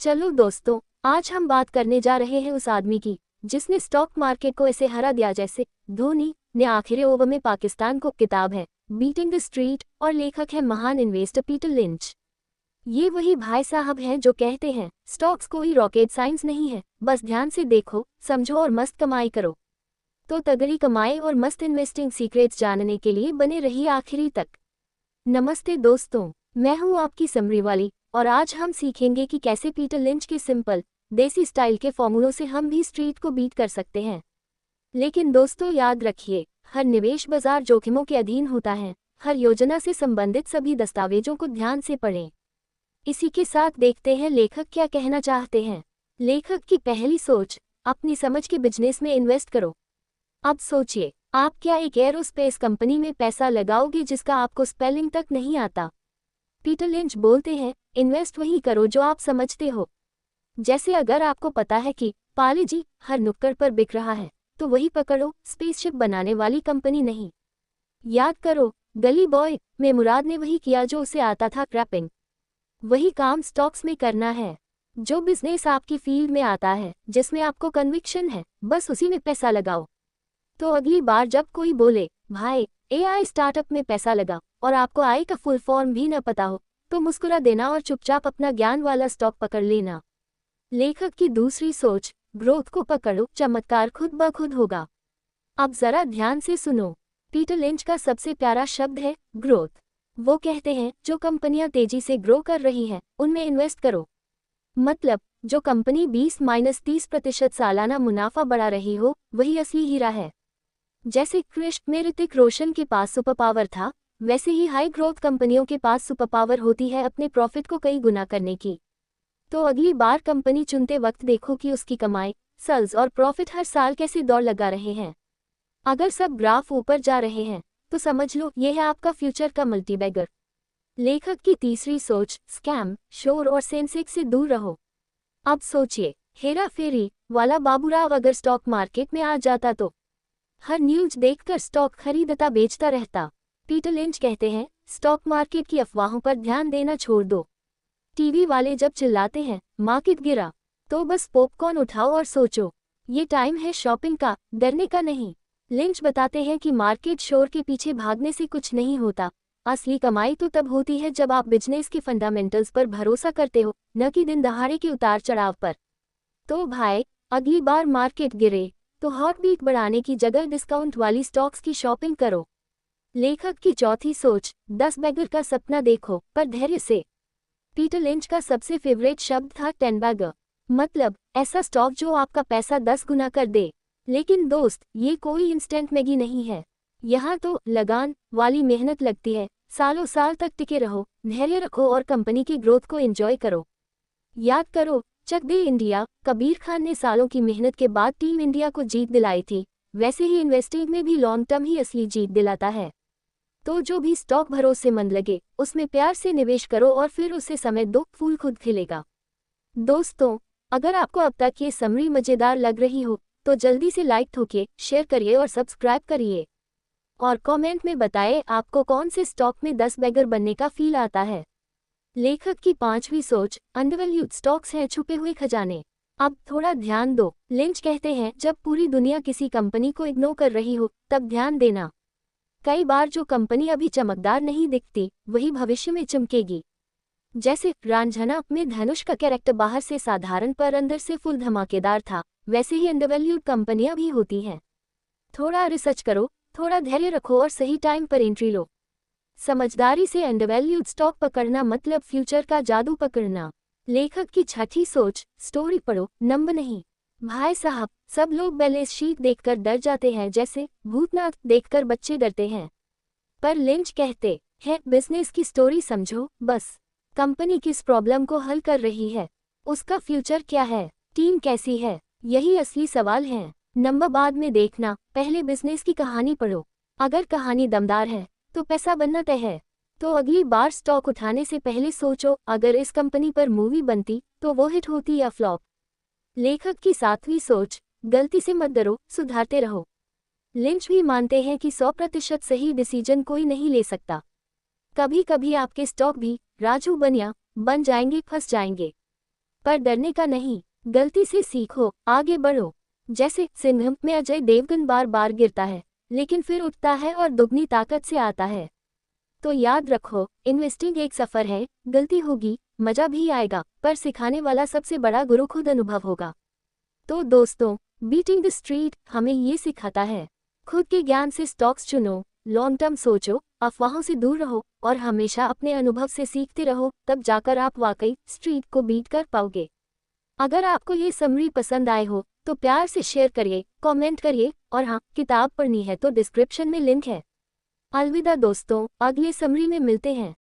चलो दोस्तों, आज हम बात करने जा रहे हैं उस आदमी की जिसने स्टॉक मार्केट को ऐसे हरा दिया जैसे धोनी ने आखिरी ओवर में पाकिस्तान को। किताब है बीटिंग द स्ट्रीट और लेखक है महान इन्वेस्टर पीटर लिंच। ये वही भाई साहब हैं जो कहते हैं स्टॉक्स कोई रॉकेट साइंस नहीं है, बस ध्यान से देखो, समझो और मस्त कमाई करो। तो तगड़ी कमाई और मस्त इन्वेस्टिंग सीक्रेट्स जानने के लिए बने रहिए आखिरी तक। नमस्ते दोस्तों, मैं हूं आपकी समरी वाली और आज हम सीखेंगे कि कैसे पीटर लिंच के सिंपल देसी स्टाइल के फॉर्मूलों से हम भी स्ट्रीट को बीट कर सकते हैं। लेकिन दोस्तों याद रखिए, हर निवेश बाजार जोखिमों के अधीन होता है। हर योजना से संबंधित सभी दस्तावेजों को ध्यान से पढ़ें। इसी के साथ देखते हैं लेखक क्या कहना चाहते हैं। लेखक की पहली सोच, अपनी समझ के बिजनेस में इन्वेस्ट करो। अब सोचिए, आप क्या एक एरोस्पेस कंपनी में पैसा लगाओगे जिसका आपको स्पेलिंग तक नहीं आता? पीटर लिंच बोलते हैं, इन्वेस्ट वही करो जो आप समझते हो। जैसे अगर आपको पता है कि पाले जी हर नुक्कड़ पर बिक रहा है, तो वही पकड़ो, स्पेसशिप बनाने वाली कंपनी नहीं। याद करो, गली बॉय में मुराद ने वही किया जो उसे आता था, क्रैपिंग। वही काम स्टॉक्स में करना है। जो बिजनेस आपकी फील्ड में आता है, जिसमें आपको कन्विक्शन है, बस उसी में पैसा लगाओ। तो अगली बार जब कोई बोले भाई एआई स्टार्टअप में पैसा लगा और आपको आई का फुल फॉर्म भी न पता हो, तो मुस्कुरा देना और चुपचाप अपना ज्ञान वाला स्टॉक पकड़ लेना। लेखक की दूसरी सोच, ग्रोथ को पकड़ो, चमत्कार खुद ब खुद होगा। अब जरा ध्यान से सुनो, पीटर लिंच का सबसे प्यारा शब्द है ग्रोथ। वो कहते हैं जो कंपनियां तेजी से ग्रो कर रही हैं, उनमें इन्वेस्ट करो। मतलब जो कंपनी 20-30% सालाना मुनाफा बढ़ा रही हो, वही असली हीरा है। जैसे क्रिश में ऋतिक रोशन के पास सुपर पावर था, वैसे ही हाई ग्रोथ कंपनियों के पास सुपर पावर होती है अपने प्रॉफिट को कई गुना करने की। तो अगली बार कंपनी चुनते वक्त देखो कि उसकी कमाई, सेल्स और प्रॉफिट हर साल कैसे दौड़ लगा रहे हैं। अगर सब ग्राफ ऊपर जा रहे हैं, तो समझ लो यह है आपका फ्यूचर का मल्टीबैगर। लेखक की तीसरी सोच, स्कैम, शोर और सेंसेक्स से दूर रहो। अब सोचिए, हेरा फेरी वाला बाबूराव अगर स्टॉक मार्केट में आ जाता तो हर न्यूज देखकर स्टॉक खरीदता बेचता रहता। पीटर लिंच कहते हैं, स्टॉक मार्केट की अफवाहों पर ध्यान देना छोड़ दो। टीवी वाले जब चिल्लाते हैं मार्केट गिरा, तो बस पॉपकॉर्न उठाओ और सोचो, ये टाइम है शॉपिंग का, डरने का नहीं। लिंच बताते हैं कि मार्केट शोर के पीछे भागने से कुछ नहीं होता। असली कमाई तो तब होती है जब आप बिजनेस के फंडामेंटल्स पर भरोसा करते हो, न कि दिन दहाड़े के उतार चढ़ाव पर। तो भाई, अगली बार मार्केट गिरे तो हॉट बीट बढ़ाने की जगह डिस्काउंट वाली स्टॉक्स की शॉपिंग करो। लेखक की चौथी सोच, 10 बैगर का सपना देखो पर धैर्य से। पीटर लिंच का सबसे फेवरेट शब्द था 10 बैगर, मतलब ऐसा स्टॉक जो आपका पैसा 10 गुना कर दे। लेकिन दोस्त, ये कोई इंस्टेंट मैगी नहीं है। यहाँ तो लगान वाली मेहनत लगती है। सालों साल तक टिके रहो, धैर्य रखो और कंपनी की ग्रोथ को एंजॉय करो। याद करो, चक दे इंडिया, कबीर खान ने सालों की मेहनत के बाद टीम इंडिया को जीत दिलाई थी। वैसे ही इन्वेस्टिंग में भी लॉन्ग टर्म ही असली जीत दिलाता है। तो जो भी स्टॉक भरोसेमंद लगे, उसमें प्यार से निवेश करो और फिर उसे समय दो, फूल खुद खिलेगा। दोस्तों, अगर आपको अब तक ये समरी मजेदार लग रही हो, तो जल्दी से लाइक ठोकिए, शेयर करिए और सब्सक्राइब करिए। और कमेंट में बताएं आपको कौन से स्टॉक में 10 बैगर बनने का फील आता है। लेखक की पांचवी सोच, अंडरवैल्यूड स्टॉक्स हैं छुपे हुए खजाने। अब थोड़ा ध्यान दो, लिंच कहते हैं जब पूरी दुनिया किसी कंपनी को इग्नोर कर रही हो, तब ध्यान देना। कई बार जो कंपनी अभी चमकदार नहीं दिखती, वही भविष्य में चमकेगी। जैसे रांझना में धनुष का कैरेक्टर बाहर से साधारण पर अंदर से फुल धमाकेदार था, वैसे ही अंडरवैल्यूड कंपनियां भी होती हैं। थोड़ा रिसर्च करो, थोड़ा धैर्य रखो और सही टाइम पर एंट्री लो। समझदारी से अंडरवैल्यूड स्टॉक पकड़ना मतलब फ्यूचर का जादू पकड़ना। लेखक की छठी सोच, स्टोरी पढ़ो, नंबर नहीं। भाई साहब, सब लोग बैलेंस शीट देखकर डर जाते हैं, जैसे भूतनाथ देखकर बच्चे डरते हैं। पर लिंच कहते हैं बिजनेस की स्टोरी समझो, बस कंपनी किस प्रॉब्लम को हल कर रही है, उसका फ्यूचर क्या है, टीम कैसी है, यही असली सवाल है। नंबर बाद में देखना, पहले बिजनेस की कहानी पढ़ो। अगर कहानी दमदार है तो पैसा बनना तय है। तो अगली बार स्टॉक उठाने से पहले सोचो, अगर इस कंपनी पर मूवी बनती तो वो हिट होती या फ्लॉप। लेखक की सातवीं सोच, गलती से मत डरो, सुधारते रहो। लिंच भी मानते हैं कि 100% सही डिसीजन कोई नहीं ले सकता। कभी कभी आपके स्टॉक भी राजू बनिया बन जाएंगे, फंस जाएंगे। पर डरने का नहीं, गलती से सीखो, आगे बढ़ो। जैसे सिंघम में अजय देवगन बार बार गिरता है, लेकिन फिर उठता है और दुगनी ताकत से आता है। तो याद रखो, इन्वेस्टिंग एक सफर है, गलती होगी, मजा भी आएगा, पर सिखाने वाला सबसे बड़ा गुरु खुद अनुभव होगा। तो दोस्तों, बीटिंग द स्ट्रीट हमें ये सिखाता है, खुद के ज्ञान से स्टॉक्स चुनो, लॉन्ग टर्म सोचो, अफवाहों से दूर रहो और हमेशा अपने अनुभव से सीखते रहो, तब जाकर आप वाकई स्ट्रीट को बीट कर पाओगे। अगर आपको ये समरी पसंद आए हो तो प्यार से शेयर करिए, कमेंट करिए और हाँ, किताब पढ़नी है तो डिस्क्रिप्शन में लिंक है। अलविदा दोस्तों, अगले समरी में मिलते हैं।